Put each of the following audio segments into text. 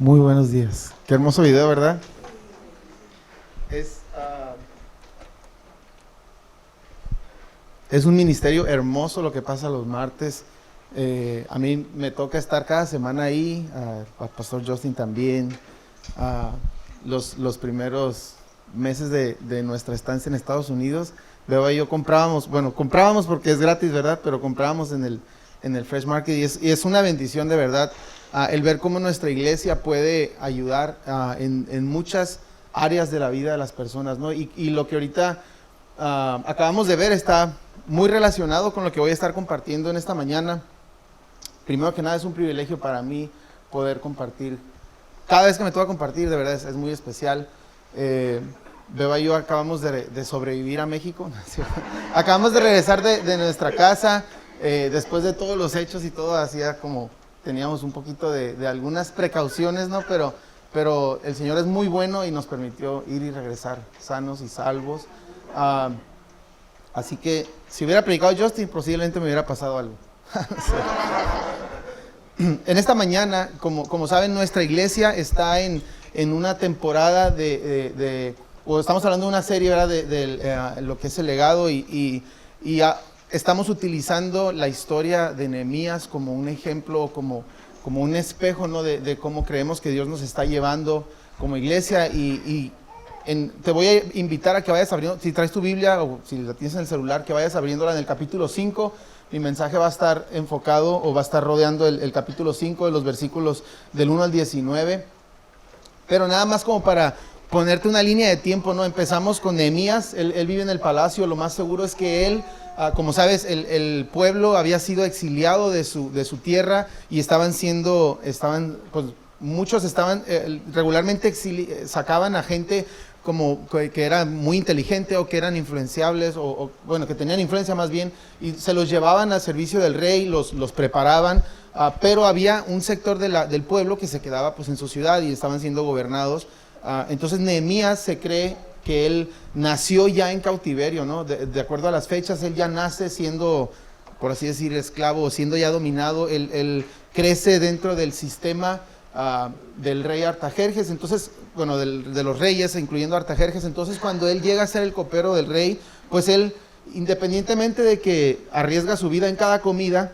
Muy buenos días. Qué hermoso video, ¿verdad? Es, ah, es un ministerio hermoso lo que pasa los martes. A mí me toca estar cada semana ahí, al Pastor Justin también. ah, los primeros meses de nuestra estancia en Estados Unidos, Beba y yo comprábamos porque es gratis, ¿verdad? Pero comprábamos en el Fresh Market y es una bendición de verdad el ver cómo nuestra iglesia puede ayudar en muchas áreas de la vida de las personas, ¿no? Y lo que ahorita acabamos de ver está muy relacionado con lo que voy a estar compartiendo en esta mañana. Primero que nada, es un privilegio para mí poder compartir. Cada vez que me toca compartir, de verdad, es muy especial. Beba y yo acabamos de sobrevivir a México. Acabamos de regresar de nuestra casa, después de todos los hechos y todo, hacía como teníamos un poquito de algunas precauciones, ¿no? Pero el Señor es muy bueno y nos permitió ir y regresar sanos y salvos. Ah, Así que si hubiera predicado Justin, posiblemente me hubiera pasado algo. En esta mañana, como saben, nuestra iglesia está en una temporada o estamos hablando de una serie, ¿verdad? De lo que es el legado y estamos utilizando la historia de Nehemías como un ejemplo, como un espejo, ¿no? De cómo creemos que Dios nos está llevando como iglesia te voy a invitar a que vayas abriendo, si traes tu Biblia o si la tienes en el celular, que vayas abriéndola en el capítulo 5. Mi mensaje va a estar enfocado o va a estar rodeando el capítulo 5 de los versículos del 1 al 19. Pero nada más como para ponerte una línea de tiempo, ¿no? Empezamos con Nehemías, él vive en el palacio, lo más seguro es que él, como sabes, el pueblo había sido exiliado de su tierra y pues muchos estaban regularmente sacaban a gente como que era muy inteligente o que eran influenciables bueno, que tenían influencia más bien, y se los llevaban al servicio del rey, los preparaban, pero había un sector del pueblo que se quedaba pues en su ciudad y estaban siendo gobernados. Entonces Nehemías se cree que él nació ya en cautiverio, ¿no? De acuerdo a las fechas, él ya nace siendo, por así decir, esclavo, siendo ya dominado. Él crece dentro del sistema del rey Artajerjes, entonces, bueno, de los reyes, incluyendo Artajerjes. Entonces, cuando él llega a ser el copero del rey, pues él, independientemente de que arriesga su vida en cada comida,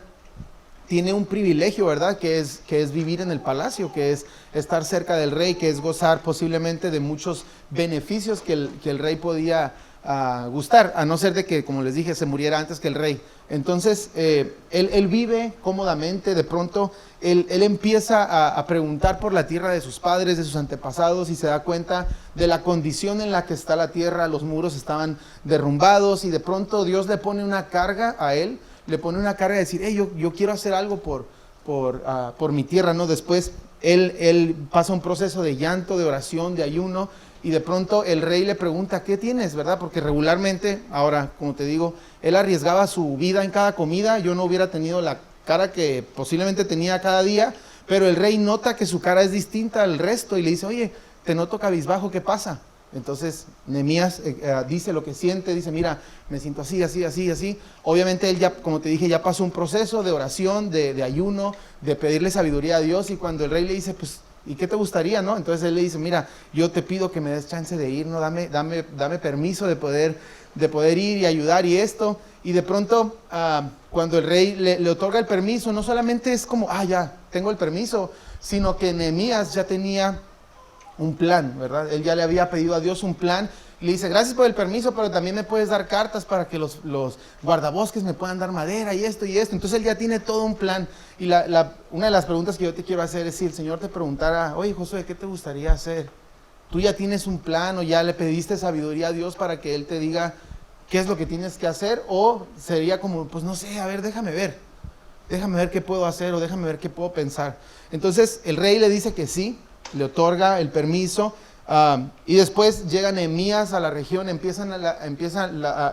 tiene un privilegio, ¿verdad? Que es vivir en el palacio, que es estar cerca del rey, que es gozar posiblemente de muchos beneficios que el rey podía gustar, a no ser de que, como les dije, se muriera antes que el rey. Entonces, él vive cómodamente. De pronto, él empieza a preguntar por la tierra de sus padres, de sus antepasados, y se da cuenta de la condición en la que está la tierra. Los muros estaban derrumbados, y de pronto Dios le pone una carga a él, le pone una carga de decir, hey, yo quiero hacer algo por mi tierra, ¿no? Después, él pasa un proceso de llanto, de oración, de ayuno, y de pronto el rey le pregunta, ¿qué tienes, verdad? Porque regularmente, ahora, como te digo, él arriesgaba su vida en cada comida. Yo no hubiera tenido la cara que posiblemente tenía cada día, pero el rey nota que su cara es distinta al resto y le dice, oye, te noto cabizbajo, ¿qué pasa? Entonces Nehemías dice lo que siente, dice, mira, me siento así, así, así, así. Obviamente él ya, como te dije, ya pasó un proceso de oración, de ayuno, de pedirle sabiduría a Dios, y cuando el rey le dice, pues, ¿y qué te gustaría, no? Entonces él le dice, mira, yo te pido que me des chance de ir, ¿no? Dame permiso de poder ir y ayudar y esto. Y de pronto, cuando el rey le otorga el permiso, no solamente es como, ya, tengo el permiso, sino que Nehemías ya tenía un plan, ¿verdad? Él ya le había pedido a Dios un plan. Le dice, gracias por el permiso, pero también me puedes dar cartas para que los guardabosques me puedan dar madera y esto y esto. Entonces él ya tiene todo un plan. Y una de las preguntas que yo te quiero hacer es, si el Señor te preguntara, oye, Josué, ¿qué te gustaría hacer? ¿Tú ya tienes un plan o ya le pediste sabiduría a Dios para que Él te diga qué es lo que tienes que hacer? O sería como, pues no sé, a ver, déjame ver qué puedo hacer, o déjame ver qué puedo pensar. Entonces el rey le dice que sí, le otorga el permiso. Y después llega Nehemías a la región, empieza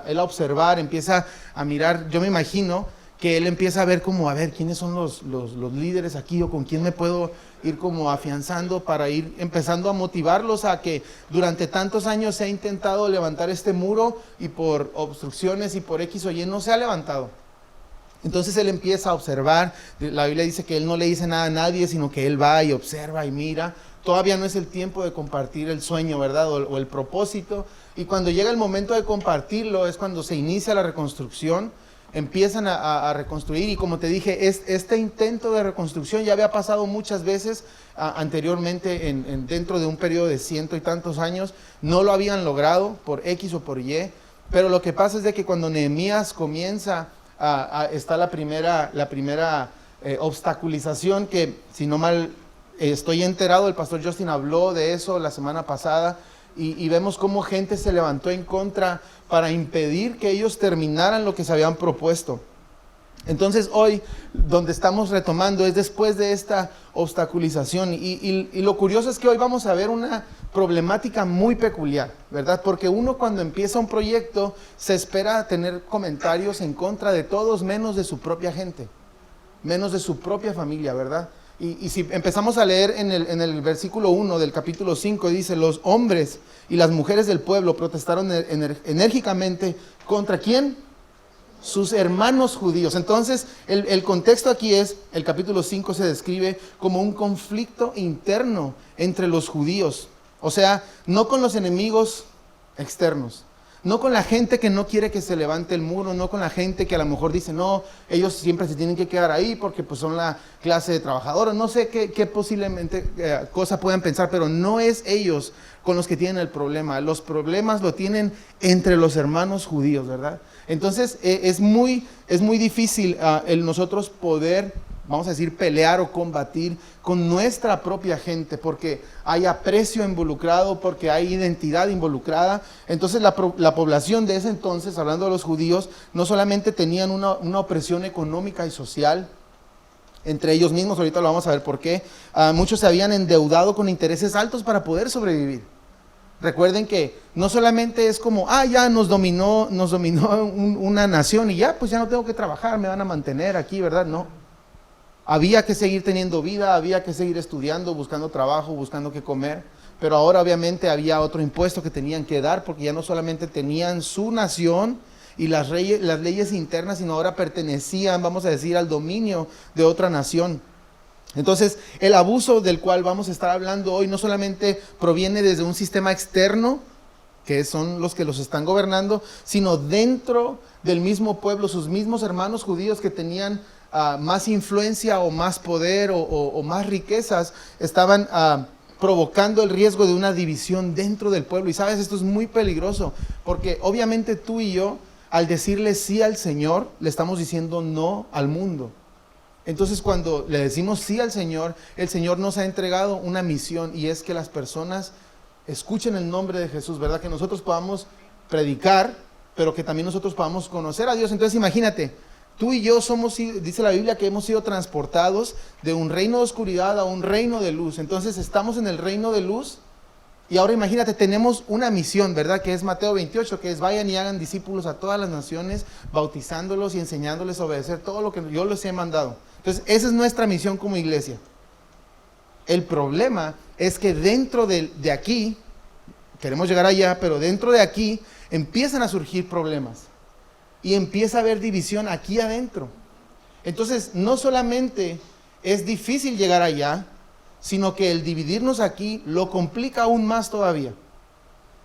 él a observar, empieza a mirar. Yo me imagino que él empieza a ver como, a ver, quiénes son los líderes aquí, o con quién me puedo ir como afianzando para ir empezando a motivarlos a que durante tantos años se ha intentado levantar este muro y por obstrucciones y por X o Y no se ha levantado. Entonces él empieza a observar. La Biblia dice que él no le dice nada a nadie, sino que él va y observa y mira. Todavía no es el tiempo de compartir el sueño, ¿verdad? O el propósito. Y cuando llega el momento de compartirlo es cuando se inicia la reconstrucción. Empiezan a reconstruir, y como te dije, este intento de reconstrucción ya había pasado muchas veces anteriormente dentro de un periodo de 100 y tantos años. No lo habían logrado por X o por Y, pero lo que pasa es de que cuando Nehemías comienza, está la primera obstaculización, que si no mal estoy enterado, el pastor Justin habló de eso la semana pasada, y vemos cómo gente se levantó en contra para impedir que ellos terminaran lo que se habían propuesto. Entonces hoy, donde estamos retomando, es después de esta obstaculización, y lo curioso es que hoy vamos a ver una problemática muy peculiar, ¿verdad? Porque uno, cuando empieza un proyecto, se espera tener comentarios en contra de todos, menos de su propia gente, menos de su propia familia, ¿verdad? Y si empezamos a leer en el versículo 1 del capítulo 5, dice: los hombres y las mujeres del pueblo protestaron enérgicamente. ¿Contra quién? Sus hermanos judíos. Entonces, el contexto aquí es, el capítulo 5 se describe como un conflicto interno entre los judíos. O sea, no con los enemigos externos, no con la gente que no quiere que se levante el muro, no con la gente que a lo mejor dice, no, ellos siempre se tienen que quedar ahí porque pues son la clase de trabajadores, no sé qué posiblemente cosa puedan pensar, pero no es ellos con los que tienen el problema. Los problemas lo tienen entre los hermanos judíos, ¿verdad? Entonces es muy difícil el nosotros poder, vamos a decir, pelear o combatir con nuestra propia gente, porque hay aprecio involucrado, porque hay identidad involucrada. Entonces la población de ese entonces, hablando de los judíos, no solamente tenían una opresión económica y social entre ellos mismos, ahorita lo vamos a ver por qué. Muchos se habían endeudado con intereses altos para poder sobrevivir. Recuerden que no solamente es como, ya nos dominó una nación y ya, pues ya no tengo que trabajar, me van a mantener aquí, ¿verdad? No. Había que seguir teniendo vida, había que seguir estudiando, buscando trabajo, buscando qué comer, pero ahora obviamente había otro impuesto que tenían que dar, porque ya no solamente tenían su nación y las leyes internas, sino ahora pertenecían, vamos a decir, al dominio de otra nación. Entonces, el abuso del cual vamos a estar hablando hoy no solamente proviene desde un sistema externo, que son los que los están gobernando, sino dentro del mismo pueblo, sus mismos hermanos judíos que tenían más influencia o más poder o más riquezas, estaban provocando el riesgo de una división dentro del pueblo. Y sabes, esto es muy peligroso, porque obviamente tú y yo, al decirle sí al Señor, le estamos diciendo no al mundo. Entonces, cuando le decimos sí al Señor, el Señor nos ha entregado una misión, y es que las personas escuchen el nombre de Jesús, ¿verdad? Que nosotros podamos predicar, pero que también nosotros podamos conocer a Dios. Entonces, imagínate, tú y yo somos, dice la Biblia, que hemos sido transportados de un reino de oscuridad a un reino de luz. Entonces, estamos en el reino de luz, y ahora imagínate, tenemos una misión, ¿verdad? Que es Mateo 28, que es: vayan y hagan discípulos a todas las naciones, bautizándolos y enseñándoles a obedecer todo lo que yo les he mandado. Entonces, esa es nuestra misión como iglesia. El problema es que dentro de aquí, queremos llegar allá, pero dentro de aquí empiezan a surgir problemas y empieza a haber división aquí adentro. Entonces, no solamente es difícil llegar allá, sino que el dividirnos aquí lo complica aún más todavía.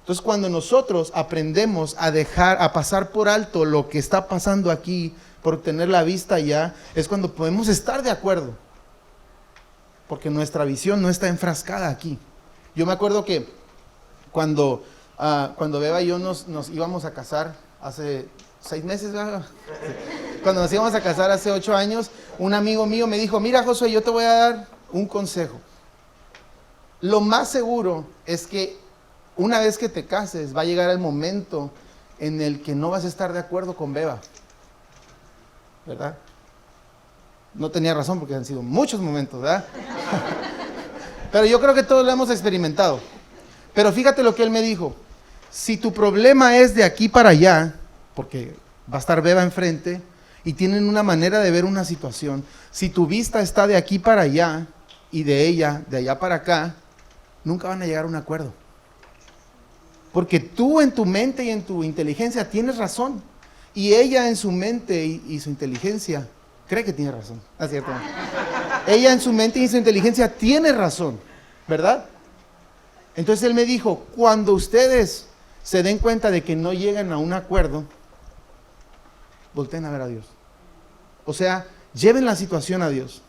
Entonces, cuando nosotros aprendemos a pasar por alto lo que está pasando aquí, por tener la vista allá, es cuando podemos estar de acuerdo, porque nuestra visión no está enfrascada aquí. Yo me acuerdo que cuando Beba y yo nos íbamos a casar hace 6 meses, ¿verdad? Cuando nos íbamos a casar hace 8 años, un amigo mío me dijo: mira, Josué, yo te voy a dar un consejo. Lo más seguro es que una vez que te cases, va a llegar el momento en el que no vas a estar de acuerdo con Beba, ¿verdad? No tenía razón, porque han sido muchos momentos, ¿verdad? Pero yo creo que todos lo hemos experimentado. Pero fíjate lo que él me dijo: si tu problema es de aquí para allá, porque va a estar Beba enfrente y tienen una manera de ver una situación, si tu vista está de aquí para allá y de ella de allá para acá, nunca van a llegar a un acuerdo. Porque tú en tu mente y en tu inteligencia tienes razón. Y ella en su mente y su inteligencia cree que tiene razón. ¿No es cierto? Ella en su mente y su inteligencia tiene razón, ¿verdad? Entonces él me dijo, cuando ustedes se den cuenta de que no llegan a un acuerdo, volteen a ver a Dios. O sea, lleven la situación a Dios.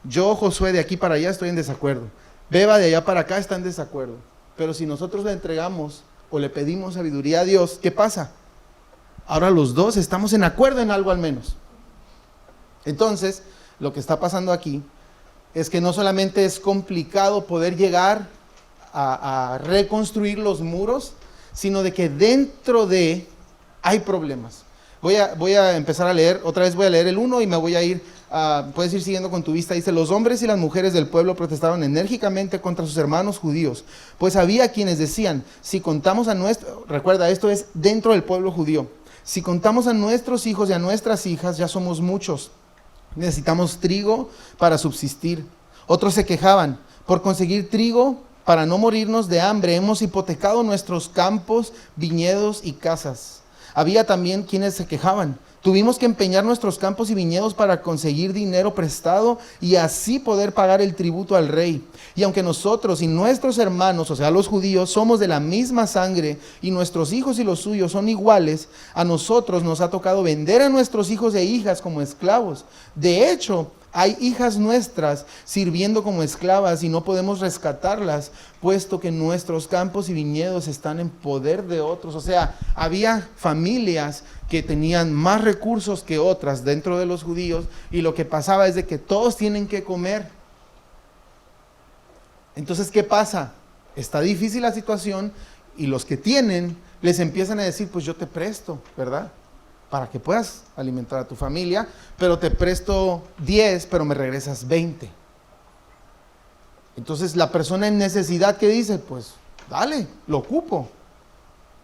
Yo, Josué, de aquí para allá estoy en desacuerdo. Beba de allá para acá está en desacuerdo. Pero si nosotros le entregamos o le pedimos sabiduría a Dios, ¿qué pasa? Ahora los dos estamos en acuerdo en algo al menos. Entonces, lo que está pasando aquí es que no solamente es complicado poder llegar a reconstruir los muros, sino de que dentro de hay problemas. Voy a empezar a leer, otra vez voy a leer el 1 y me voy a ir, puedes ir siguiendo con tu vista. Dice, los hombres y las mujeres del pueblo protestaron enérgicamente contra sus hermanos judíos, pues había quienes decían, si contamos a recuerda, esto es dentro del pueblo judío, si contamos a nuestros hijos y a nuestras hijas, ya somos muchos, necesitamos trigo para subsistir. Otros se quejaban, por conseguir trigo, para no morirnos de hambre, hemos hipotecado nuestros campos, viñedos y casas. Había también quienes se quejaban. Tuvimos que empeñar nuestros campos y viñedos para conseguir dinero prestado y así poder pagar el tributo al rey. Y aunque nosotros y nuestros hermanos, o sea, los judíos, somos de la misma sangre y nuestros hijos y los suyos son iguales, a nosotros nos ha tocado vender a nuestros hijos e hijas como esclavos. De hecho, hay hijas nuestras sirviendo como esclavas y no podemos rescatarlas, puesto que nuestros campos y viñedos están en poder de otros. O sea, había familias que tenían más recursos que otras dentro de los judíos y lo que pasaba es de que todos tienen que comer. Entonces, ¿qué pasa? Está difícil la situación y los que tienen les empiezan a decir, pues yo te presto, ¿verdad? Para que puedas alimentar a tu familia, pero te presto 10, pero me regresas 20. Entonces la persona en necesidad, ¿qué dice? Pues dale, lo ocupo.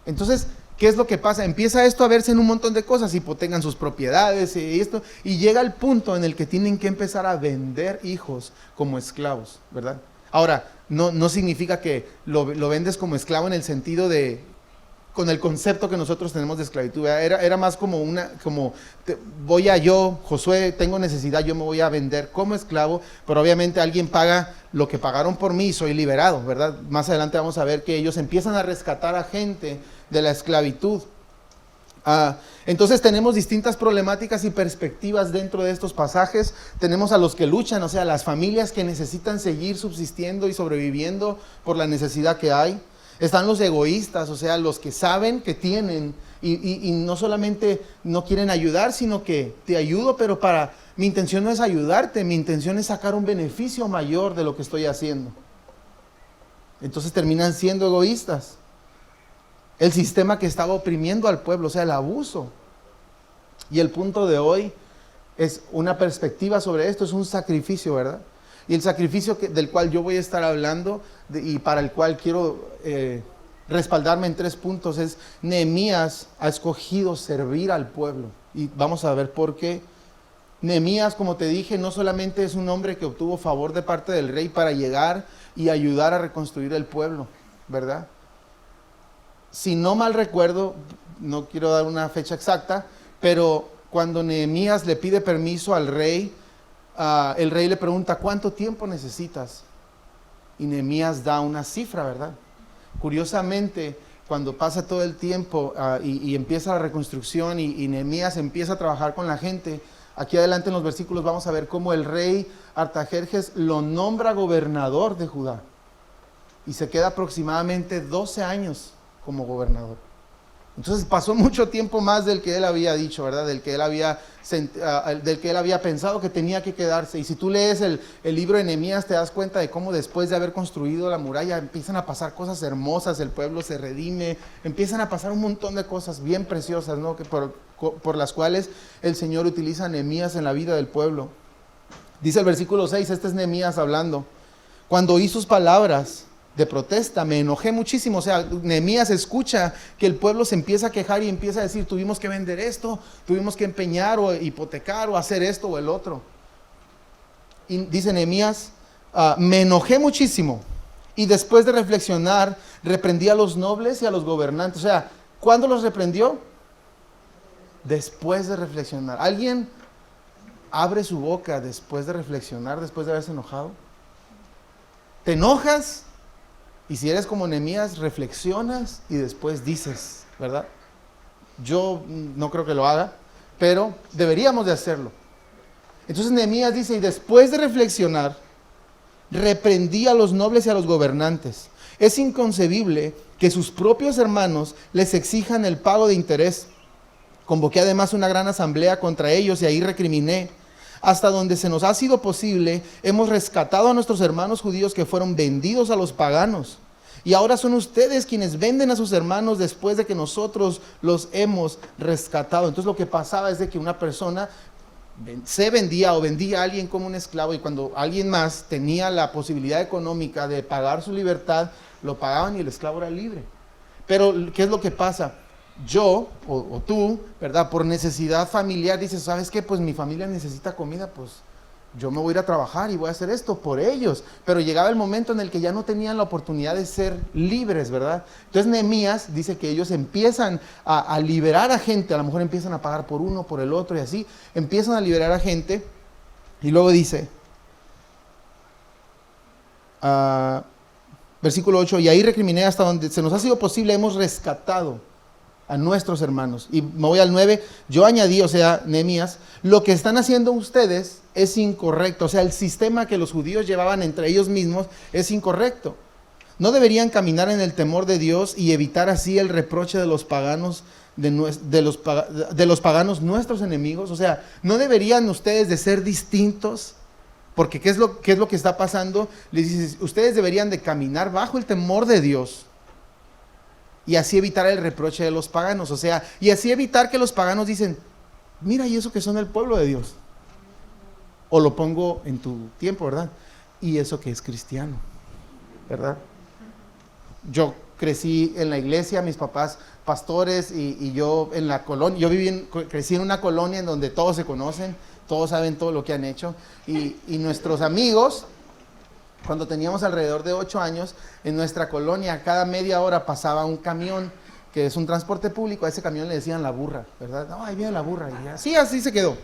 Entonces, ¿qué es lo que pasa? Empieza esto a verse en un montón de cosas, hipotecan sus propiedades y esto, y llega el punto en el que tienen que empezar a vender hijos como esclavos, ¿verdad? Ahora, no significa que lo vendes como esclavo en el sentido de con el concepto que nosotros tenemos de esclavitud. Era más como yo, Josué, tengo necesidad, yo me voy a vender como esclavo, pero obviamente alguien paga lo que pagaron por mí y soy liberado, ¿verdad? Más adelante vamos a ver que ellos empiezan a rescatar a gente de la esclavitud. Entonces tenemos distintas problemáticas y perspectivas dentro de estos pasajes. Tenemos a los que luchan, o sea, las familias que necesitan seguir subsistiendo y sobreviviendo por la necesidad que hay. Están los egoístas, o sea, los que saben que tienen y no solamente no quieren ayudar, sino que te ayudo, pero mi intención no es ayudarte, mi intención es sacar un beneficio mayor de lo que estoy haciendo. Entonces terminan siendo egoístas. El sistema que estaba oprimiendo al pueblo, o sea, el abuso. Y el punto de hoy es una perspectiva sobre esto, es un sacrificio, ¿verdad? Y el sacrificio del cual yo voy a estar hablando y para el cual quiero respaldarme en 3 puntos es Nehemías ha escogido servir al pueblo. Y vamos a ver por qué. Nehemías, como te dije, no solamente es un hombre que obtuvo favor de parte del rey para llegar y ayudar a reconstruir el pueblo, ¿verdad? Si no mal recuerdo, no quiero dar una fecha exacta, pero cuando Nehemías le pide permiso al rey, el rey le pregunta, ¿cuánto tiempo necesitas? Y Nehemías da una cifra, ¿verdad? Curiosamente, cuando pasa todo el tiempo y empieza la reconstrucción y Nehemías empieza a trabajar con la gente, aquí adelante en los versículos vamos a ver cómo el rey Artajerjes lo nombra gobernador de Judá. Y se queda aproximadamente 12 años como gobernador. Entonces pasó mucho tiempo más del que él había dicho, ¿verdad? Del que él había pensado que tenía que quedarse. Y si tú lees el libro de Nehemías, te das cuenta de cómo después de haber construido la muralla empiezan a pasar cosas hermosas, el pueblo se redime, empiezan a pasar un montón de cosas bien preciosas, ¿no? Que por las cuales el Señor utiliza a Nehemías en la vida del pueblo. Dice el versículo 6, este es Nehemías hablando. Cuando oí sus palabras de protesta, me enojé muchísimo. O sea, Nehemías escucha que el pueblo se empieza a quejar y empieza a decir, tuvimos que vender esto, tuvimos que empeñar o hipotecar o hacer esto o el otro. Y dice Nehemías, me enojé muchísimo y después de reflexionar, reprendí a los nobles y a los gobernantes. O sea, ¿cuándo los reprendió? después de reflexionar. ¿Alguien abre su boca después de reflexionar, después de haberse enojado? Te enojas y si eres como Nehemías, reflexionas y después dices, ¿verdad? Yo no creo que lo haga, pero deberíamos de hacerlo. Entonces Nehemías dice, y después de reflexionar, reprendí a los nobles y a los gobernantes. Es inconcebible que sus propios hermanos les exijan el pago de interés. Convoqué además una gran asamblea contra ellos y ahí recriminé. Hasta donde se nos ha sido posible, hemos rescatado a nuestros hermanos judíos que fueron vendidos a los paganos. Y ahora son ustedes quienes venden a sus hermanos después de que nosotros los hemos rescatado. Entonces lo que pasaba es de que una persona se vendía o vendía a alguien como un esclavo, y cuando alguien más tenía la posibilidad económica de pagar su libertad, lo pagaban y el esclavo era libre. Pero ¿qué es lo que pasa? Yo o tú, ¿verdad? Por necesidad familiar dices, ¿sabes qué? Pues mi familia necesita comida, pues yo me voy a ir a trabajar y voy a hacer esto por ellos. Pero llegaba el momento en el que ya no tenían la oportunidad de ser libres, ¿verdad? Entonces Nehemías dice que ellos empiezan a liberar a gente, a lo mejor empiezan a pagar por uno, por el otro y así, empiezan a liberar a gente. Y luego dice, versículo 8, y ahí recriminé hasta donde se nos ha sido posible, hemos rescatado a nuestros hermanos. Y me voy al 9, yo añadí, o sea, Nehemías, lo que están haciendo ustedes es incorrecto. O sea, el sistema que los judíos llevaban entre ellos mismos es incorrecto. No deberían caminar en el temor de Dios y evitar así el reproche de los paganos, de los paganos nuestros enemigos. O sea, no deberían ustedes de ser distintos, porque ¿qué es lo que está pasando? Les dices, ustedes deberían de caminar bajo el temor de Dios y así evitar el reproche de los paganos. O sea, y así evitar que los paganos dicen, mira, y eso que son el pueblo de Dios. O lo pongo en tu tiempo, ¿verdad? Y eso que es cristiano, ¿verdad? Yo crecí en la iglesia, mis papás pastores, y yo en la colonia, crecí en una colonia en donde todos se conocen, todos saben todo lo que han hecho, y nuestros amigos, cuando teníamos alrededor de 8 años, en nuestra colonia, cada media hora pasaba un camión, que es un transporte público. A ese camión le decían la burra, ¿verdad? No, ahí viene la burra. Y así se quedó.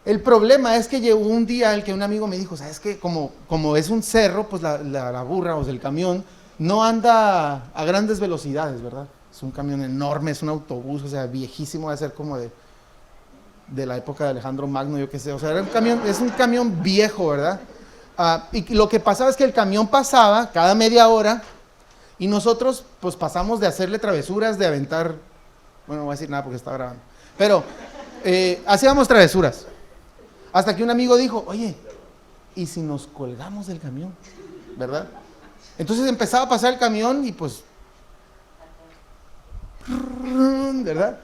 El problema es que llegó un día el que un amigo me dijo, ¿sabes qué? Como es un cerro, pues la burra, o sea, el camión, no anda a grandes velocidades, ¿verdad? Es un camión enorme, es un autobús, o sea, viejísimo, va a ser como de la época de Alejandro Magno, yo qué sé. O sea, es un camión viejo, ¿verdad? Y lo que pasaba es que el camión pasaba cada media hora y nosotros pues pasamos de hacerle travesuras, de aventar, bueno, no voy a decir nada porque está grabando, pero hacíamos travesuras, hasta que un amigo dijo, oye, ¿y si nos colgamos del camión? ¿Verdad? Entonces empezaba a pasar el camión y pues, ¿verdad?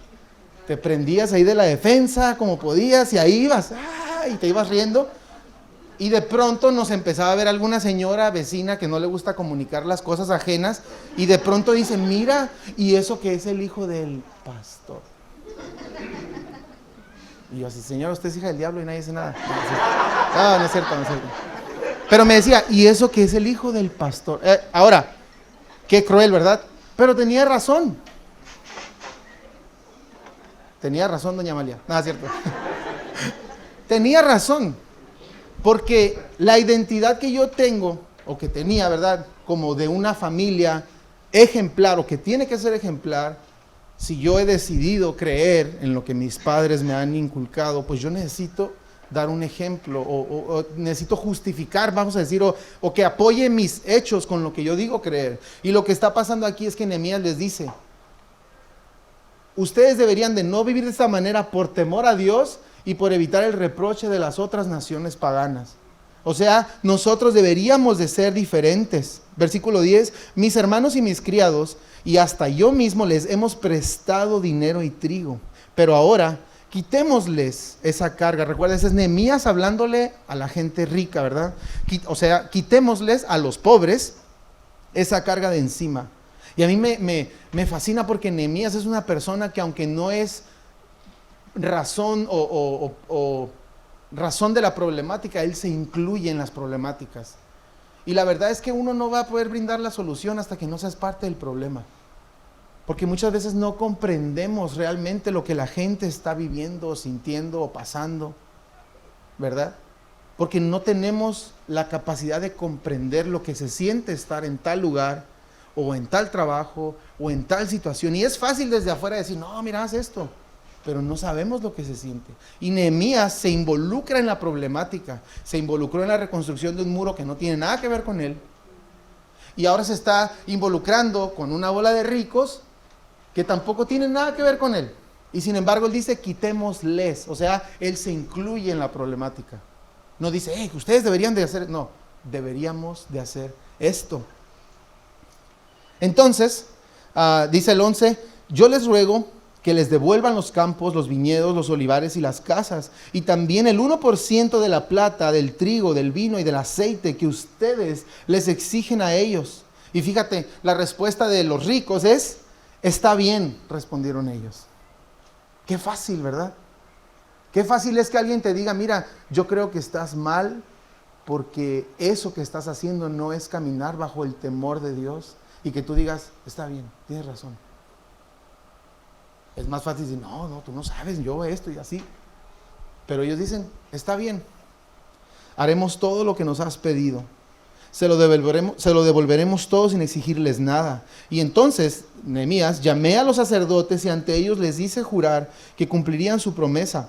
Te prendías ahí de la defensa como podías y ahí ibas, y te ibas riendo. Y de pronto nos empezaba a ver alguna señora vecina que no le gusta comunicar las cosas ajenas, y de pronto dice, mira, y eso que es el hijo del pastor. Y yo así, señora, usted es hija del diablo, y nadie dice nada. No es cierto. Pero me decía, y eso que es el hijo del pastor. Ahora, qué cruel, ¿verdad? Pero tenía razón. Tenía razón, doña Amalia. No, es cierto. Tenía razón. Porque la identidad que yo tengo, o que tenía, ¿verdad? Como de una familia ejemplar, o que tiene que ser ejemplar, si yo he decidido creer en lo que mis padres me han inculcado, pues yo necesito dar un ejemplo, o necesito justificar, vamos a decir, o que apoye mis hechos con lo que yo digo creer. Y lo que está pasando aquí es que Nehemías les dice, ustedes deberían de no vivir de esta manera por temor a Dios y por evitar el reproche de las otras naciones paganas. O sea, nosotros deberíamos de ser diferentes. Versículo 10, mis hermanos y mis criados, y hasta yo mismo les hemos prestado dinero y trigo. Pero ahora, quitémosles esa carga. Recuerda, ese es Nehemías hablándole a la gente rica, ¿verdad? O sea, quitémosles a los pobres esa carga de encima. Y a mí me fascina porque Nehemías es una persona que, aunque no es razón o razón de la problemática, él se incluye en las problemáticas. Y la verdad es que uno no va a poder brindar la solución hasta que no seas parte del problema. Porque muchas veces no comprendemos realmente lo que la gente está viviendo, sintiendo o pasando, ¿verdad? Porque no tenemos la capacidad de comprender lo que se siente estar en tal lugar, o en tal trabajo, o en tal situación. Y es fácil desde afuera decir, no, mira, haz esto. Pero no sabemos lo que se siente. Y Nehemías se involucra en la problemática, se involucró en la reconstrucción de un muro que no tiene nada que ver con él. Y ahora se está involucrando con una bola de ricos que tampoco tienen nada que ver con él. Y sin embargo él dice, quitémosles. O sea, él se incluye en la problemática. No dice, hey, ustedes deberían de hacer, no, deberíamos de hacer esto. Entonces, dice el 11, yo les ruego que les devuelvan los campos, los viñedos, los olivares y las casas, y también el 1% de la plata, del trigo, del vino y del aceite que ustedes les exigen a ellos. Y fíjate, la respuesta de los ricos es, está bien, respondieron ellos. Qué fácil, ¿verdad? Qué fácil es que alguien te diga, mira, yo creo que estás mal porque eso que estás haciendo no es caminar bajo el temor de Dios, y que tú digas, está bien, tienes razón. Es más fácil decir, no, tú no sabes, yo esto y así. Pero ellos dicen, está bien, haremos todo lo que nos has pedido. Se lo devolveremos todo sin exigirles nada. Y entonces, Nehemías, llamé a los sacerdotes y ante ellos les hice jurar que cumplirían su promesa.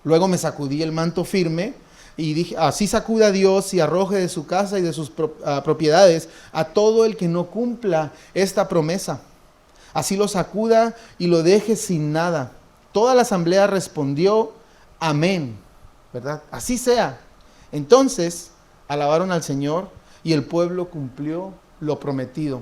Luego me sacudí el manto firme y dije, así sacuda a Dios y arroje de su casa y de sus propiedades a todo el que no cumpla esta promesa. Así lo sacuda y lo deje sin nada. Toda la asamblea respondió, amén, ¿verdad? Así sea. Entonces alabaron al Señor y el pueblo cumplió lo prometido.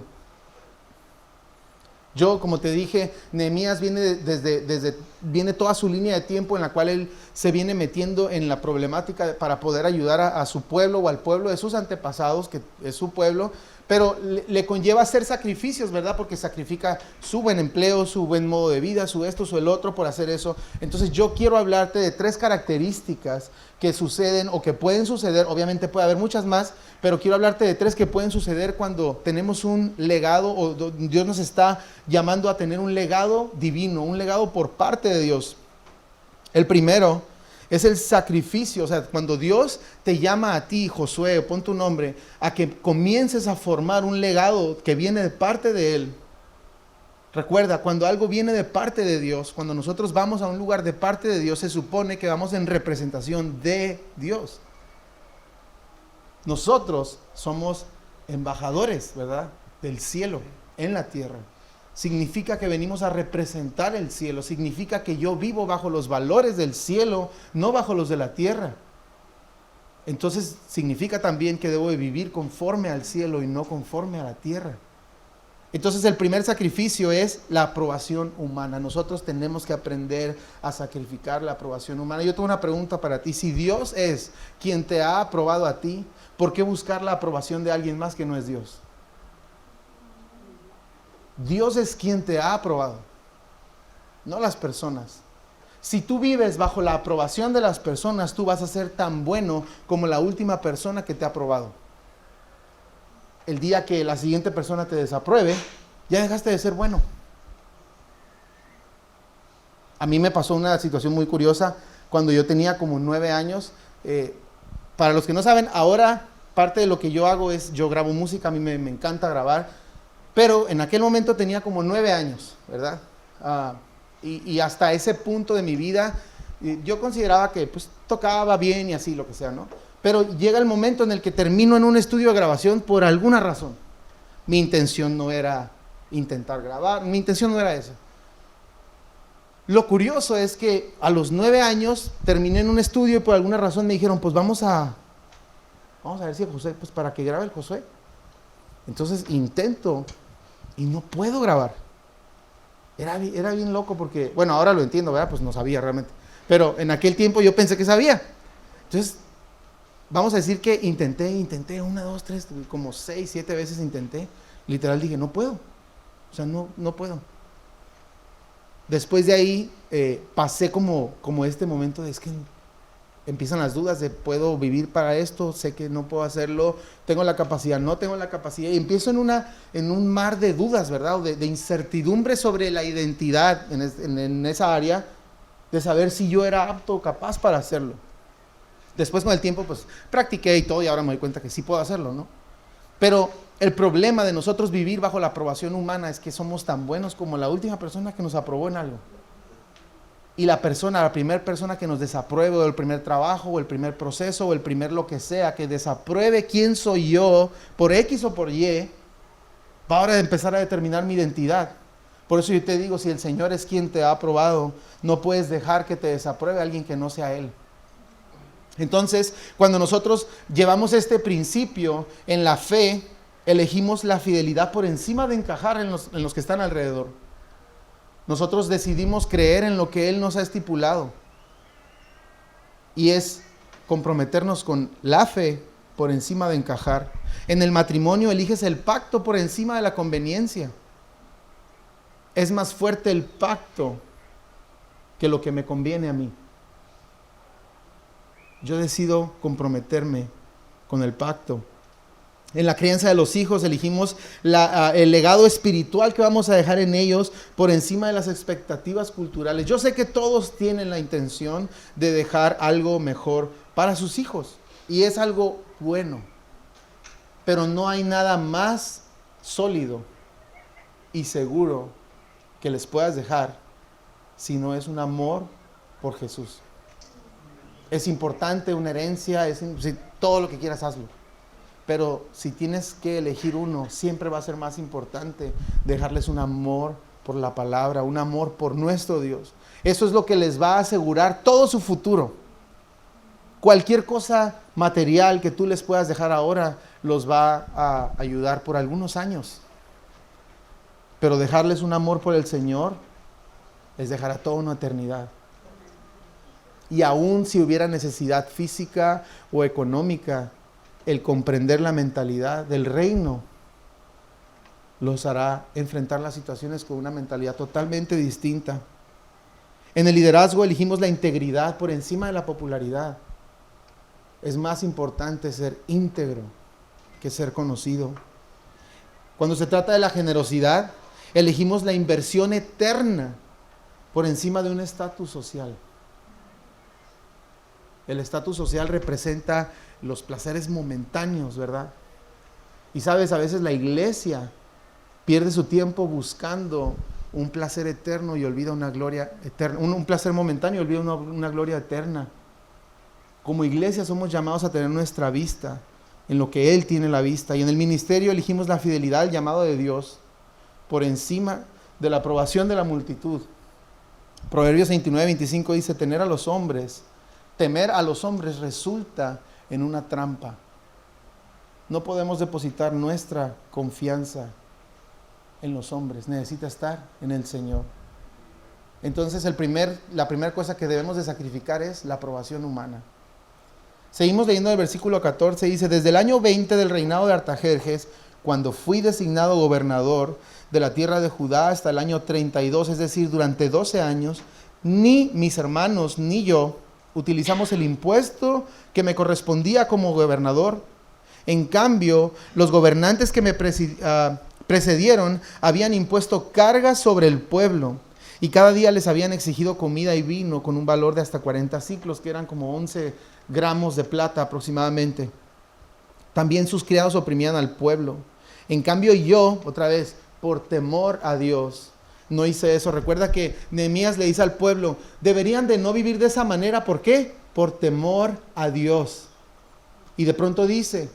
Yo, como te dije, Nehemías viene toda su línea de tiempo en la cual él se viene metiendo en la problemática para poder ayudar a su pueblo o al pueblo de sus antepasados, que es su pueblo, pero le conlleva hacer sacrificios, ¿verdad? Porque sacrifica su buen empleo, su buen modo de vida, su esto, su el otro por hacer eso. Entonces yo quiero hablarte de 3 características que suceden o que pueden suceder, obviamente puede haber muchas más, pero quiero hablarte de 3 que pueden suceder cuando tenemos un legado o Dios nos está llamando a tener un legado divino, un legado por parte de Dios. El primero es el sacrificio, o sea, cuando Dios te llama a ti, Josué, pon tu nombre, a que comiences a formar un legado que viene de parte de Él. Recuerda, cuando algo viene de parte de Dios, cuando nosotros vamos a un lugar de parte de Dios, se supone que vamos en representación de Dios. Nosotros somos embajadores, ¿verdad?, del cielo en la tierra. Significa que venimos a representar el cielo, significa que yo vivo bajo los valores del cielo, no bajo los de la tierra. Entonces significa también que debo de vivir conforme al cielo y no conforme a la tierra. Entonces el primer sacrificio es la aprobación humana. Nosotros tenemos que aprender a sacrificar la aprobación humana. Yo tengo una pregunta para ti. Si Dios es quien te ha aprobado a ti, ¿por qué buscar la aprobación de alguien más que no es Dios? Dios es quien te ha aprobado, no las personas. Si tú vives bajo la aprobación de las personas, tú vas a ser tan bueno como la última persona que te ha aprobado. El día que la siguiente persona te desapruebe, ya dejaste de ser bueno. A mí me pasó una situación muy curiosa cuando yo tenía como 9 años. Para los que no saben, ahora parte de lo que yo hago es, yo grabo música, a mí me encanta grabar. Pero en aquel momento tenía como 9 años, ¿verdad? Y hasta ese punto de mi vida, yo consideraba que pues tocaba bien y así, lo que sea, ¿no? Pero llega el momento en el que termino en un estudio de grabación por alguna razón. Mi intención no era intentar grabar, mi intención no era esa. Lo curioso es que a los 9 años terminé en un estudio y por alguna razón me dijeron, pues vamos a ver si José, pues para que grabe el Josué. Entonces intento y no puedo grabar. Era bien loco porque, bueno, ahora lo entiendo, ¿verdad? Pues no sabía realmente. Pero en aquel tiempo yo pensé que sabía. Entonces, vamos a decir que intenté 1, 2, 3, como 6, 7 veces intenté. Literal dije, no puedo. O sea, no puedo. Después de ahí pasé como este momento de, es que empiezan las dudas de ¿puedo vivir para esto? Sé que no puedo hacerlo, tengo la capacidad, no tengo la capacidad, y empiezo en un mar de dudas, ¿verdad? O de incertidumbre sobre la identidad en esa área, de saber si yo era apto o capaz para hacerlo. Después con el tiempo pues practiqué y todo, y ahora me doy cuenta que sí puedo hacerlo, ¿no? Pero el problema de nosotros vivir bajo la aprobación humana es que somos tan buenos como la última persona que nos aprobó en algo. Y la primera persona que nos desapruebe, o el primer trabajo, o el primer proceso, o el primer lo que sea, que desapruebe quién soy yo, por X o por Y, va ahora a empezar a determinar mi identidad. Por eso yo te digo, si el Señor es quien te ha aprobado, no puedes dejar que te desapruebe alguien que no sea Él. Entonces, cuando nosotros llevamos este principio en la fe, elegimos la fidelidad por encima de encajar en los que están alrededor. Nosotros decidimos creer en lo que Él nos ha estipulado. Y es comprometernos con la fe por encima de encajar. En el matrimonio eliges el pacto por encima de la conveniencia. Es más fuerte el pacto que lo que me conviene a mí. Yo decido comprometerme con el pacto. En la crianza de los hijos elegimos el legado espiritual que vamos a dejar en ellos por encima de las expectativas culturales. Yo sé que todos tienen la intención de dejar algo mejor para sus hijos, y es algo bueno, pero no hay nada más sólido y seguro que les puedas dejar si no es un amor por Jesús. Es importante una herencia, todo lo que quieras hazlo. Pero si tienes que elegir uno, siempre va a ser más importante dejarles un amor por la palabra, un amor por nuestro Dios. Eso es lo que les va a asegurar todo su futuro. Cualquier cosa material que tú les puedas dejar ahora los va a ayudar por algunos años. Pero dejarles un amor por el Señor les dejará toda una eternidad. Y aún si hubiera necesidad física o económica, el comprender la mentalidad del reino los hará enfrentar las situaciones con una mentalidad totalmente distinta. En el liderazgo elegimos la integridad por encima de la popularidad. Es más importante ser íntegro que ser conocido. Cuando se trata de la generosidad, elegimos la inversión eterna por encima de un estatus social. El estatus social representa los placeres momentáneos, ¿verdad? Y sabes, a veces la iglesia pierde su tiempo buscando un placer eterno y olvida una gloria eterna, un placer momentáneo y olvida una gloria eterna. Como iglesia somos llamados a tener nuestra vista en lo que Él tiene la vista, y en el ministerio elegimos la fidelidad al llamado de Dios por encima de la aprobación de la multitud. Proverbios 29:25 dice: temer a los hombres resulta en una trampa. No podemos depositar nuestra confianza en los hombres, necesita estar en el Señor. Entonces la primera cosa que debemos de sacrificar es la aprobación humana. Seguimos leyendo el versículo 14, dice: desde el año 20 del reinado de Artajerjes, cuando fui designado gobernador de la tierra de Judá, hasta el año 32, es decir, durante 12 años, ni mis hermanos ni yo utilizamos el impuesto que me correspondía como gobernador. En cambio, los gobernantes que me precedieron habían impuesto cargas sobre el pueblo, y cada día les habían exigido comida y vino con un valor de hasta 40 siclos, que eran como 11 gramos de plata aproximadamente. También sus criados oprimían al pueblo. En cambio yo, otra vez, por temor a Dios, no hice eso. Recuerda que Nehemías le dice al pueblo: deberían de no vivir de esa manera. ¿Por qué? Por temor a Dios. Y de pronto dice: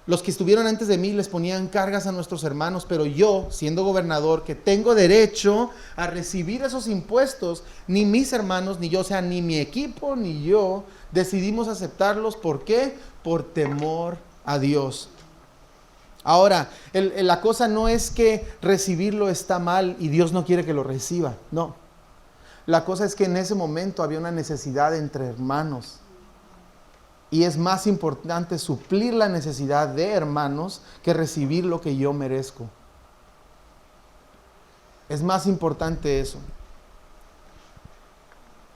los que estuvieron antes de mí les ponían cargas a nuestros hermanos, pero yo, siendo gobernador, que tengo derecho a recibir esos impuestos, ni mis hermanos, ni yo, o sea, ni mi equipo, ni yo, decidimos aceptarlos. ¿Por qué? Por temor a Dios. Ahora, la cosa no es que recibirlo está mal y Dios no quiere que lo reciba, no. La cosa es que en ese momento había una necesidad entre hermanos. Y es más importante suplir la necesidad de hermanos que recibir lo que yo merezco. Es más importante eso.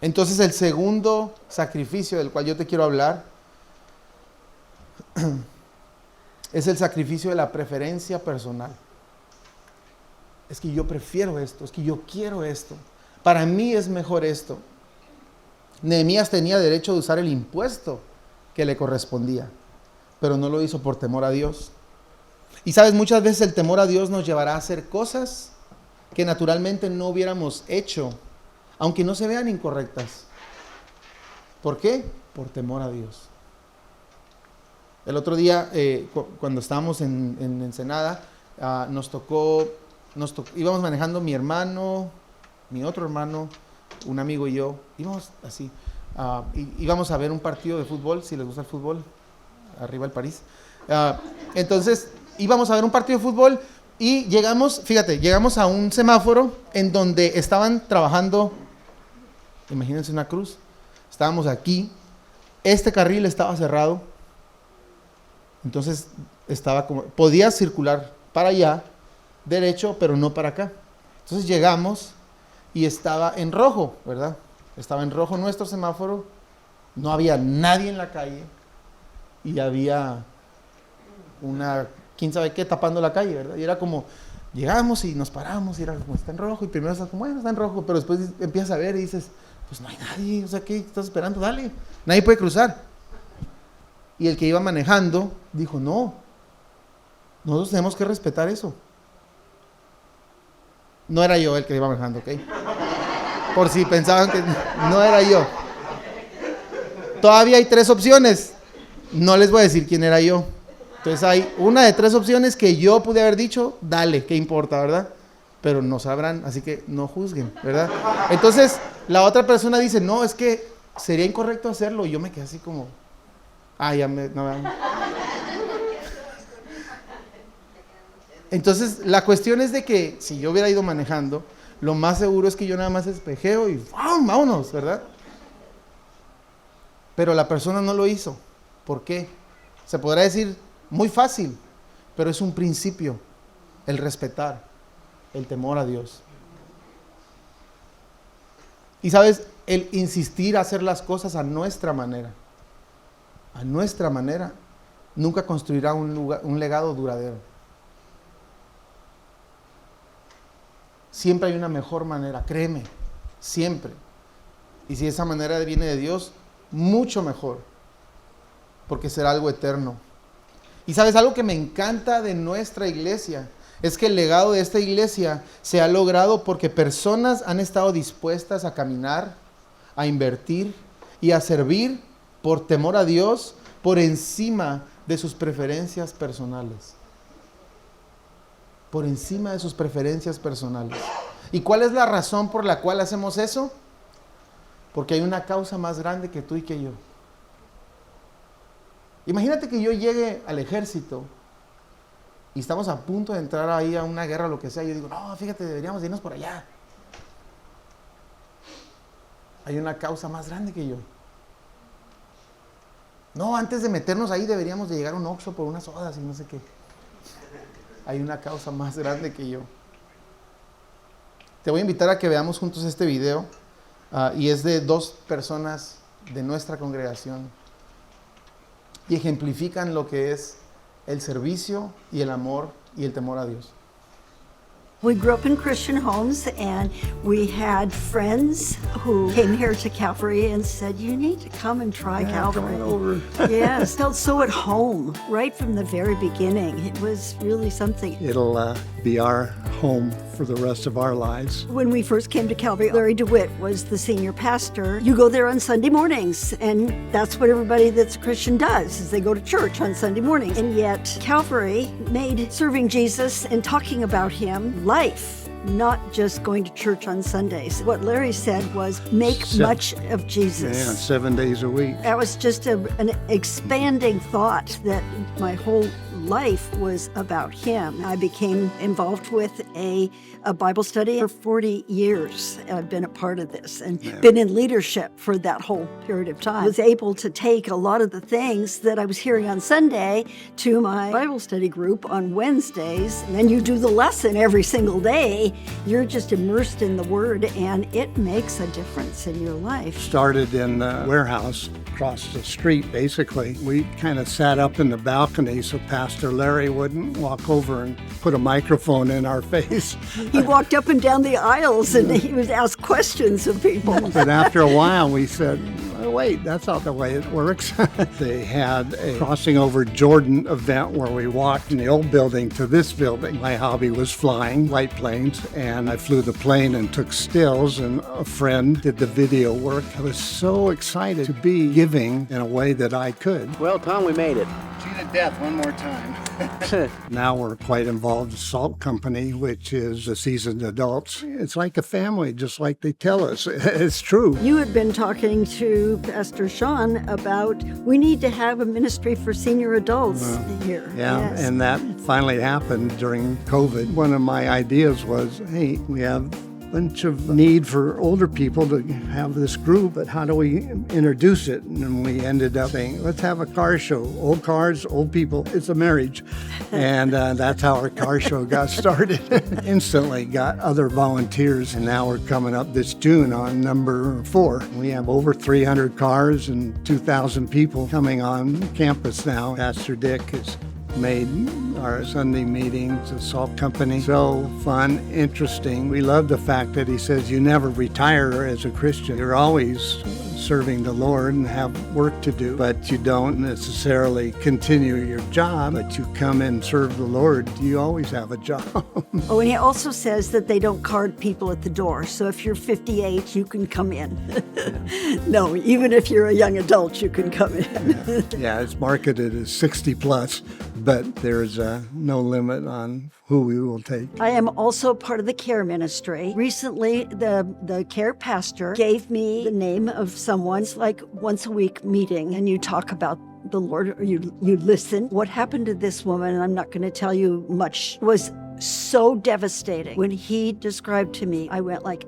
Entonces el segundo sacrificio del cual yo te quiero hablar es el sacrificio de la preferencia personal. Es que yo prefiero esto, es que yo quiero esto. Para mí es mejor esto. Nehemías tenía derecho de usar el impuesto que le correspondía, pero no lo hizo por temor a Dios. Y sabes, muchas veces el temor a Dios nos llevará a hacer cosas que naturalmente no hubiéramos hecho, aunque no se vean incorrectas. ¿Por qué? Por temor a Dios. El otro día, cuando estábamos en Ensenada, íbamos manejando mi hermano, mi otro hermano, un amigo y yo, íbamos así, íbamos a ver un partido de fútbol, si les gusta el fútbol, arriba el París. Entonces, íbamos a ver un partido de fútbol y llegamos a un semáforo en donde estaban trabajando, imagínense una cruz, estábamos aquí, este carril estaba cerrado, entonces podía circular para allá, derecho, pero no para acá. Entonces llegamos y estaba en rojo, ¿verdad? Estaba en rojo nuestro semáforo, no había nadie en la calle y había quién sabe qué tapando la calle, ¿verdad? Y era como, llegamos y nos paramos y era como, está en rojo, y primero estás como, bueno, está en rojo, pero después empiezas a ver y dices, pues no hay nadie, o sea, ¿qué estás esperando? Dale, nadie puede cruzar. Y el que iba manejando dijo, no, nosotros tenemos que respetar eso. No era yo el que iba manejando, ¿ok? Por si pensaban que no era yo. Todavía hay 3 opciones. No les voy a decir quién era yo. Entonces hay una de 3 opciones que yo pude haber dicho, dale, ¿qué importa, verdad? Pero no sabrán, así que no juzguen, ¿verdad? Entonces la otra persona dice, no, es que sería incorrecto hacerlo. Y yo me quedé así como, Entonces la cuestión es de que si yo hubiera ido manejando, lo más seguro es que yo nada más espejeo y ¡pum! Vámonos, ¿verdad? Pero la persona no lo hizo. ¿Por qué? Se podrá decir muy fácil, pero es un principio, el respetar, el temor a Dios. Y sabes, el insistir a hacer las cosas a nuestra manera, nunca construirá un legado duradero. Siempre hay una mejor manera, créeme, siempre. Y si esa manera viene de Dios, mucho mejor, porque será algo eterno. Y sabes, algo que me encanta de nuestra iglesia es que el legado de esta iglesia se ha logrado porque personas han estado dispuestas a caminar, a invertir y a servir por temor a Dios por encima de sus preferencias personales. Por encima de sus preferencias personales. ¿Y cuál es la razón por la cual hacemos eso? Porque hay una causa más grande que tú y que yo. Imagínate que yo llegue al ejército y estamos a punto de entrar ahí a una guerra o lo que sea. Yo digo, no, fíjate, deberíamos irnos por allá. Hay una causa más grande que yo. No, antes de meternos ahí deberíamos de llegar a un Oxxo por unas sodas y no sé qué. Hay una causa más grande que yo. Te voy a invitar a que veamos juntos este video y es de 2 personas de nuestra congregación y ejemplifican lo que es el servicio y el amor y el temor a Dios. We grew up in Christian homes, and we had friends who came here to Calvary and said, you need to come and try Calvary. Come on over. Yes, felt so at home right from the very beginning. It was really something. It'll be our home for the rest of our lives. When we first came to Calvary, Larry DeWitt was the senior pastor. You go there on Sunday mornings, and that's what everybody that's Christian does, is they go to church on Sunday mornings. And yet Calvary made serving Jesus and talking about him life, not just going to church on Sundays. What Larry said was, make much of Jesus. Yeah, 7 days a week. That was just an expanding thought that my whole life was about him. I became involved with a Bible study for 40 years. I've been a part of this and been in leadership for that whole period of time. I was able to take a lot of the things that I was hearing on Sunday to my Bible study group on Wednesdays. And then you do the lesson every single day. You're just immersed in the Word, and it makes a difference in your life. Started in the warehouse across the street, basically. We kind of sat up in the balcony so Pastor Larry wouldn't walk over and put a microphone in our face. He walked up and down the aisles and he would ask questions of people. But after a while, we said, oh, wait, that's not the way it works. They had a crossing over Jordan event where we walked from the old building to this building. My hobby was flying light planes, and I flew the plane and took stills, and a friend did the video work. I was so excited to be giving in a way that I could. Well, Tom, we made it. See to death one more time. Now we're quite involved with Salt Company, which is the seasoned adults. It's like a family, just like they tell us. It's true. You had been talking to Pastor Sean about we need to have a ministry for senior adults here. Yeah, Yes. and that finally happened during COVID. One of my ideas was, hey, we have bunch of need for older people to have this group, but how do we introduce it? And we ended up saying, let's have a car show. Old cars, old people, it's a marriage. And that's how our car show got started. Instantly got other volunteers, and now we're coming up this June on number 4. We have over 300 cars and 2,000 people coming on campus now. Pastor Dick has made our Sunday meetings, the Salt Company, so fun, interesting. We love the fact that he says you never retire as a Christian. You're always serving the Lord and have work to do, but you don't necessarily continue your job, but you come and serve the Lord. You always have a job. Oh, and he also says that they don't card people at the door. So if you're 58, you can come in. No, even if you're a young adult, you can come in. Yeah, it's marketed as 60 plus, but there's no limit on who we will take. I am also part of the care ministry. Recently, the care pastor gave me the name of someone's like once a week meeting, and you talk about the Lord, or you listen. What happened to this woman, and I'm not going to tell you much, was so devastating. When he described to me, I went like,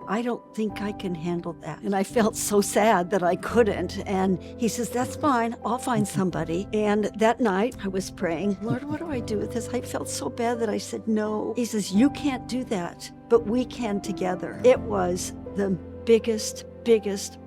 I don't think I can handle that. And I felt so sad that I couldn't. And he says, that's fine. I'll find somebody. And that night I was praying, Lord, what do I do with this? I felt so bad that I said no. He says, you can't do that, but we can together. It was the biggest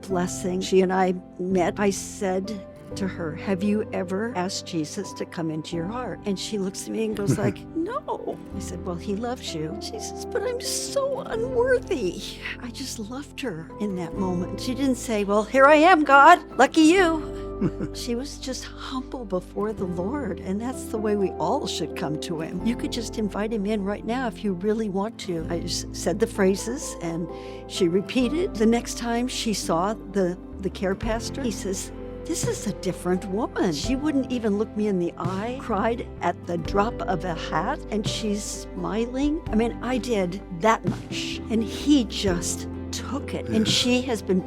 blessing. She and I met. I said to her, have you ever asked Jesus to come into your heart? And she looks at me and goes like, no. I said, well, he loves you. She says, but I'm so unworthy. I just loved her in that moment. She didn't say, well, here I am, God, lucky you. She was just humble before the Lord, and that's the way we all should come to him. You could just invite him in right now if you really want to. I just said the phrases, and she repeated. The next time she saw the care pastor, he says, this is a different woman. She wouldn't even look me in the eye, cried at the drop of a hat, and she's smiling. I mean, I did that much, and he just took it. And she has been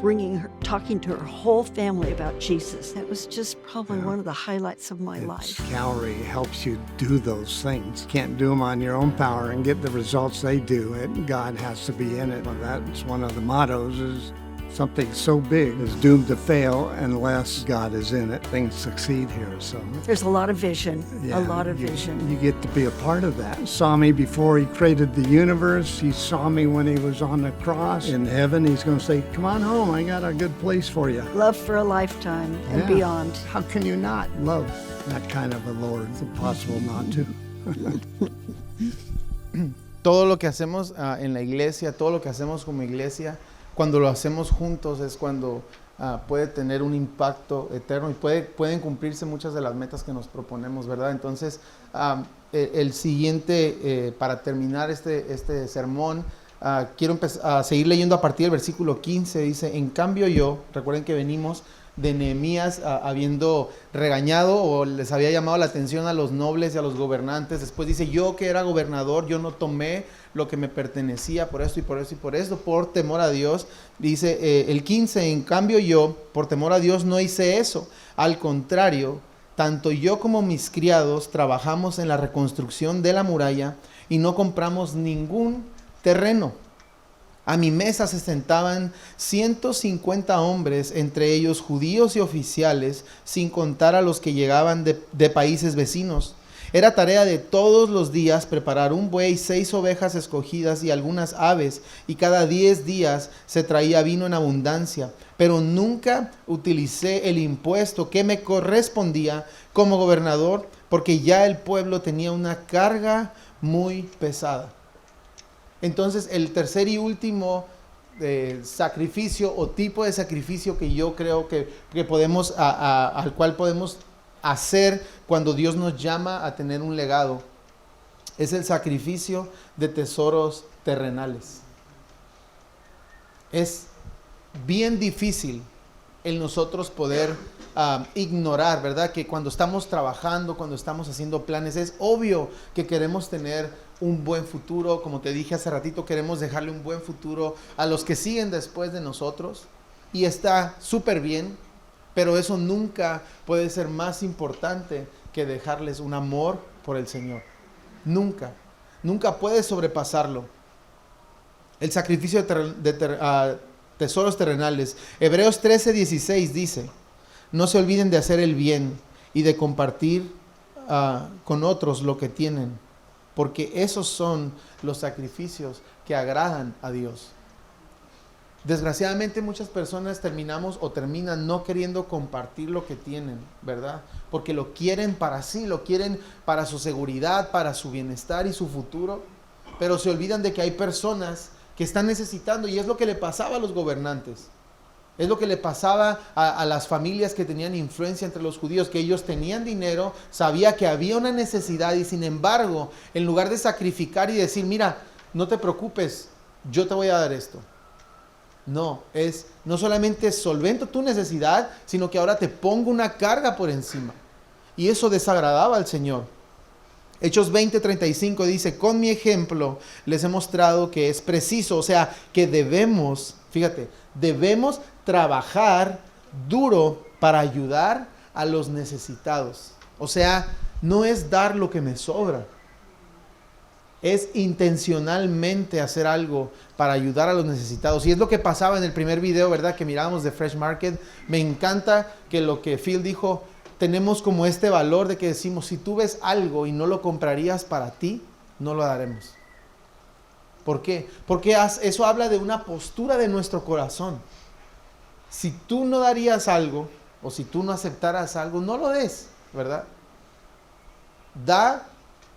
talking to her whole family about Jesus. That was just probably one of the highlights of my life. Calvary helps you do those things. Can't do them on your own power and get the results they do. God has to be in it. Well, that's one of the mottos is something so big is doomed to fail unless God is in it. Things succeed here. So there's a lot of vision, yeah, a lot of vision. You get to be a part of that. He saw me before he created the universe. He saw me when he was on the cross. In heaven, he's going to say, come on home. I got a good place for you. Love for a lifetime and Yeah. beyond. How can you not love that kind of a Lord? It's impossible not to. Todo lo que hacemos en la iglesia, todo lo que hacemos como iglesia, cuando lo hacemos juntos es cuando puede tener un impacto eterno y pueden cumplirse muchas de las metas que nos proponemos, ¿verdad? Entonces, el siguiente, para terminar este sermón, quiero seguir leyendo a partir del versículo 15. Dice, en cambio yo, recuerden que venimos de Nehemías habiendo regañado o les había llamado la atención a los nobles y a los gobernantes. Después dice, yo que era gobernador, yo no tomé lo que me pertenecía por esto y por esto y por esto, por temor a Dios. Dice el 15, en cambio yo, por temor a Dios, no hice eso. Al contrario, tanto yo como mis criados trabajamos en la reconstrucción de la muralla y no compramos ningún terreno. A mi mesa se sentaban 150 hombres, entre ellos judíos y oficiales, sin contar a los que llegaban de países vecinos. Era tarea de todos los días preparar un buey, 6 ovejas escogidas y algunas aves, y cada 10 días se traía vino en abundancia. Pero nunca utilicé el impuesto que me correspondía como gobernador, porque ya el pueblo tenía una carga muy pesada. Entonces, el tercer y último sacrificio o tipo de sacrificio que yo creo que podemos, al cual podemos hacer cuando Dios nos llama a tener un legado, es el sacrificio de tesoros terrenales. Es bien difícil el nosotros poder ignorar, ¿verdad? Que cuando estamos trabajando, cuando estamos haciendo planes, es obvio que queremos tener un buen futuro. Como te dije hace ratito, queremos dejarle un buen futuro a los que siguen después de nosotros. Y está súper bien, pero eso nunca puede ser más importante que dejarles un amor por el Señor. Nunca. Nunca puedes sobrepasarlo. El sacrificio de tesoros terrenales. Hebreos 13:16 dice: no se olviden de hacer el bien y de compartir con otros lo que tienen, porque esos son los sacrificios que agradan a Dios. Desgraciadamente muchas personas terminan no queriendo compartir lo que tienen, ¿verdad? Porque lo quieren para sí, lo quieren para su seguridad, para su bienestar y su futuro, pero se olvidan de que hay personas que están necesitando, y es lo que le pasaba a los gobernantes. Es lo que le pasaba a las familias que tenían influencia entre los judíos, que ellos tenían dinero, sabía que había una necesidad y sin embargo, en lugar de sacrificar y decir, mira, no te preocupes, yo te voy a dar esto. No solamente solvento tu necesidad, sino que ahora te pongo una carga por encima. Y eso desagradaba al Señor. Hechos 20:35 dice: con mi ejemplo les he mostrado que es preciso, o sea, que debemos trabajar duro para ayudar a los necesitados. O sea, no es dar lo que me sobra. Es intencionalmente hacer algo para ayudar a los necesitados. Y es lo que pasaba en el primer video, ¿verdad? Que mirábamos de Fresh Market. Me encanta que lo que Phil dijo, tenemos como este valor de que decimos, si tú ves algo y no lo comprarías para ti, no lo daremos. ¿Por qué? Porque eso habla de una postura de nuestro corazón. Si tú no darías algo, o si tú no aceptaras algo, no lo des, ¿verdad? Da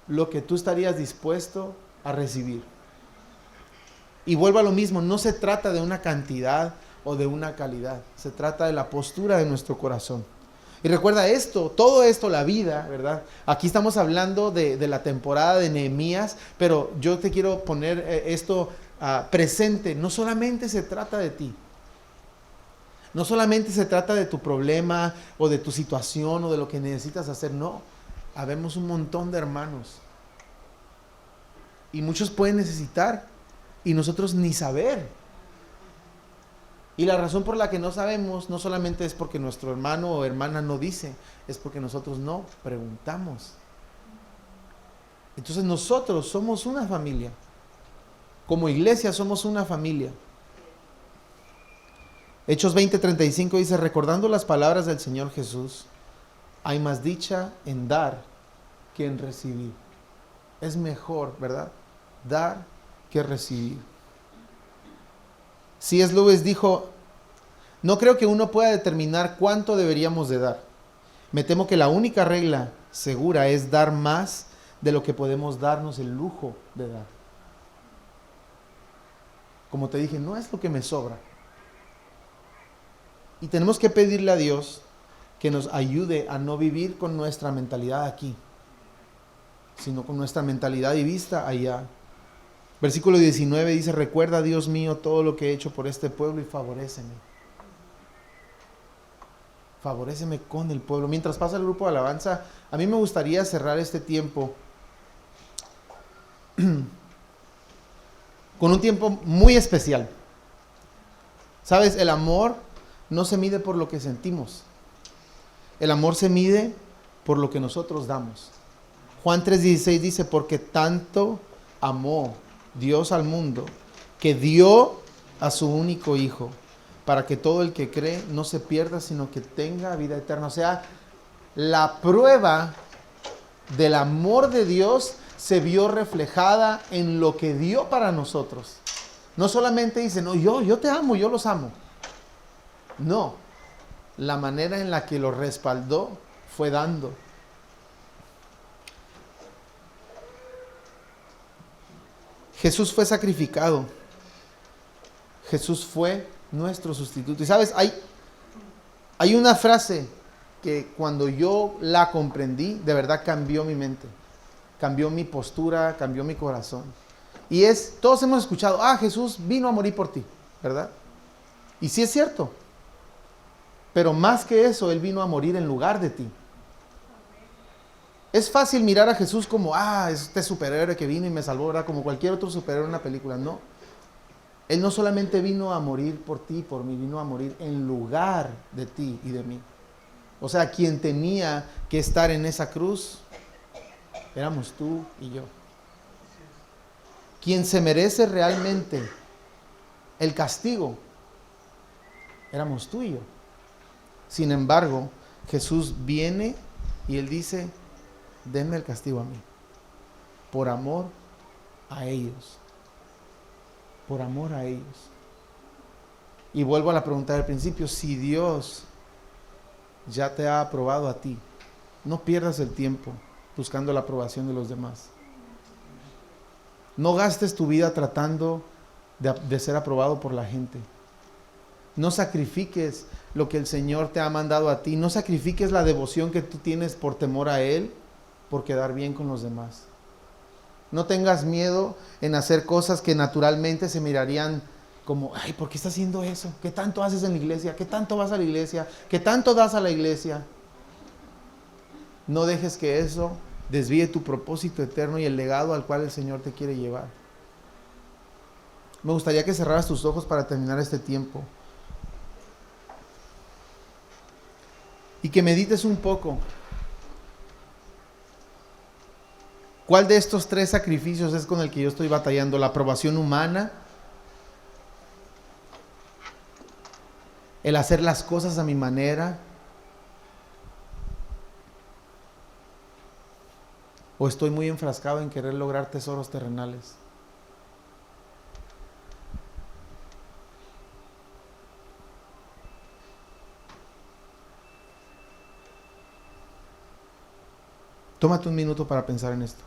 lo que tú estarías dispuesto a recibir. Y vuelvo a lo mismo, no se trata de una cantidad o de una calidad, se trata de la postura de nuestro corazón. Y recuerda todo esto, la vida, ¿verdad? Aquí estamos hablando de la temporada de Nehemías, pero yo te quiero poner esto presente. No solamente se trata de ti, no solamente se trata de tu problema o de tu situación o de lo que necesitas hacer, no. Habemos un montón de hermanos y muchos pueden necesitar y nosotros ni saber. Y la razón por la que no sabemos no solamente es porque nuestro hermano o hermana no dice, es porque nosotros no preguntamos. Entonces nosotros somos una familia. Como iglesia somos una familia. Hechos 20:35 dice: recordando las palabras del Señor Jesús, hay más dicha en dar que en recibir. Es mejor, ¿verdad? Dar que recibir. C.S. Lewis dijo: no creo que uno pueda determinar cuánto deberíamos de dar. Me temo que la única regla segura es dar más de lo que podemos darnos el lujo de dar. Como te dije, no es lo que me sobra. Y tenemos que pedirle a Dios que nos ayude a no vivir con nuestra mentalidad aquí, sino con nuestra mentalidad y vista allá. Versículo 19 dice: recuerda, Dios mío, todo lo que he hecho por este pueblo y favoréceme. Favoréceme con el pueblo. Mientras pasa el grupo de alabanza, a mí me gustaría cerrar este tiempo con un tiempo muy especial. ¿Sabes? El amor no se mide por lo que sentimos. El amor se mide por lo que nosotros damos. Juan 3:16 dice, porque tanto amó Dios al mundo, que dio a su único Hijo, para que todo el que cree no se pierda, sino que tenga vida eterna. O sea, la prueba del amor de Dios se vio reflejada en lo que dio para nosotros. No solamente dice, no, yo te amo, yo los amo. No, la manera en la que los respaldó fue dando. Jesús fue sacrificado. Jesús fue nuestro sustituto. Y sabes, hay una frase que cuando yo la comprendí, de verdad cambió mi mente, cambió mi postura, cambió mi corazón. Y todos hemos escuchado, Jesús vino a morir por ti, ¿verdad? Y sí es cierto. Pero más que eso, Él vino a morir en lugar de ti. Es fácil mirar a Jesús como, este superhéroe que vino y me salvó, ¿verdad? Como cualquier otro superhéroe en una película. No. Él no solamente vino a morir por ti y por mí, vino a morir en lugar de ti y de mí. O sea, quien tenía que estar en esa cruz, éramos tú y yo. Quien se merece realmente el castigo, éramos tú y yo. Sin embargo, Jesús viene y Él dice, denme el castigo a mí, por amor a ellos. Por amor a ellos. Y vuelvo a la pregunta del principio, si Dios ya te ha aprobado a ti, no pierdas el tiempo buscando la aprobación de los demás. No gastes tu vida tratando de ser aprobado por la gente. No sacrifiques lo que el Señor te ha mandado a ti. No sacrifiques la devoción que tú tienes por temor a Él, por quedar bien con los demás. No tengas miedo en hacer cosas que naturalmente se mirarían como, ¿por qué estás haciendo eso? ¿Qué tanto haces en la iglesia? ¿Qué tanto vas a la iglesia? ¿Qué tanto das a la iglesia? No dejes que eso desvíe tu propósito eterno y el legado al cual el Señor te quiere llevar. Me gustaría que cerraras tus ojos para terminar este tiempo. Y que medites un poco. ¿Cuál de estos 3 sacrificios es con el que yo estoy batallando? ¿La aprobación humana? ¿El hacer las cosas a mi manera? ¿O estoy muy enfrascado en querer lograr tesoros terrenales? Tómate un minuto para pensar en esto.